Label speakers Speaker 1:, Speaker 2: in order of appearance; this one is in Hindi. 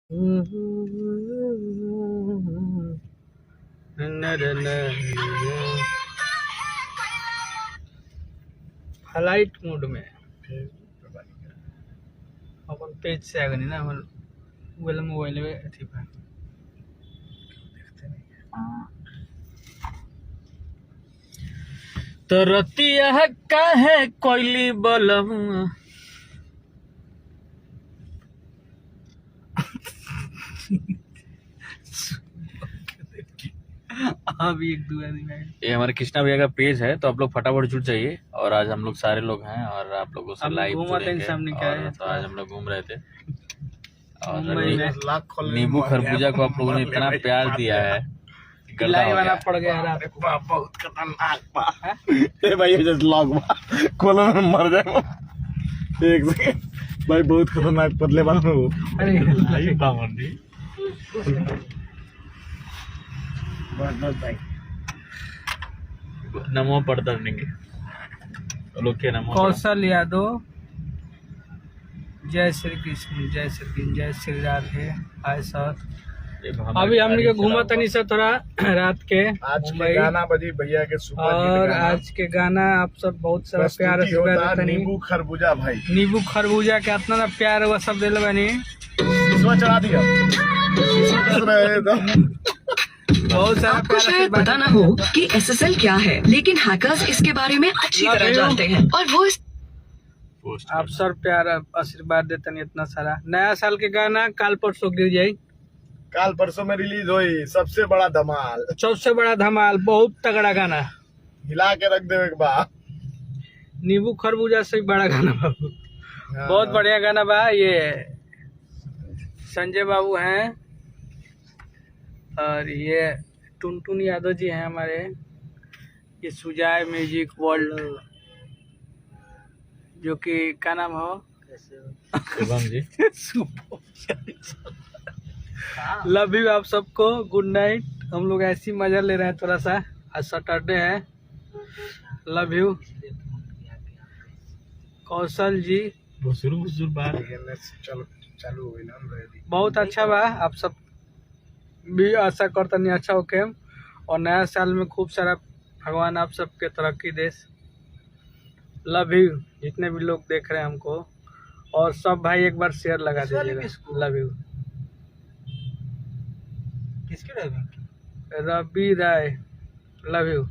Speaker 1: फ्लाइट मोड में अपन पेज से आगे नहीं ना अपन वाला मोबाइल में अथी पर तो रतिया काहे कोइली बलम अभी एक दो आदमी आए।
Speaker 2: ये हमारे कृष्णा भैया का पेज है, तो आप लोग फटाफट जुड़ जाइए। और आज हम लोग सारे लोग हैं और आप लोगों से लाइव जुड़ेंगे। तो आज हम लोग घूम रहे थे और नींबू खरबूजा को आप लोगों ने इतना प्यार दिया है,
Speaker 1: वाला पड़ गया रात को।
Speaker 3: बहुत खतरनाक बा ए भाई जस्ट लॉग बा खोलो में मर जाए एक सेकंड भाई बहुत खतरनाक पतले बाल में वो
Speaker 1: अरे
Speaker 3: लाइव बा मंडी बस भाई
Speaker 2: नमो पड़तरनेंगे लोग के नमो।
Speaker 1: कौशल यादव, जय श्री कृष्ण, जय श्री कृष्ण, जय श्री राधे। हाय सर, अभी हमने के घूमा तनी से थोड़ा रात के
Speaker 3: आज के गाना बजी भैया के सुपर
Speaker 1: और आज के गाना आप सब बहुत सारा प्यार से
Speaker 3: नींबू खरबूजा भाई
Speaker 1: नींबू खरबूजा के इतना ना प्यार वो सब दिल बनी
Speaker 3: इसमें चढ़ा दिया
Speaker 1: बहुत सारा
Speaker 4: आपको शायद पता ना हो कि SSL क्या है, लेकिन हैकर्स इसके बारे में अच्छी तरह जानते हैं और वो
Speaker 1: आप सर प्यार आशीर्वाद देते नहीं इतना सारा। नया साल के गाना काल परसों गिर जाये,
Speaker 3: काल परसों में रिलीज हुई सबसे बड़ा धमाल,
Speaker 1: सबसे बड़ा धमाल, बहुत तगड़ा गाना
Speaker 3: हिला के रख दे एक बार।
Speaker 1: नींबू खरबूजा से बड़ा गाना बाबू, बहुत बढ़िया गाना बा। ये संजय बाबू हैं और ये टुनटुन यादव जी हैं हमारे, ये सुजाय म्यूजिक वर्ल्ड, जो कि क्या नाम हो
Speaker 2: शुभम जी।
Speaker 1: लव यू आप सबको, गुड नाइट। हम लोग ऐसी मजा ले रहे हैं थोड़ा सा, आज सैटरडे है। लव यू कौशल जी,
Speaker 3: चलो चालू हो गई ना,
Speaker 1: बहुत अच्छा बा। आप सब भी आशा करता नहीं अच्छा होके, और नया साल में खूब सारा भगवान आप सबके तरक्की देश। लव यू जितने भी लोग देख रहे हैं हमको, और सब भाई एक बार शेयर लगा दीजिएगा। Love you. किसकी रवि राय, लव यू।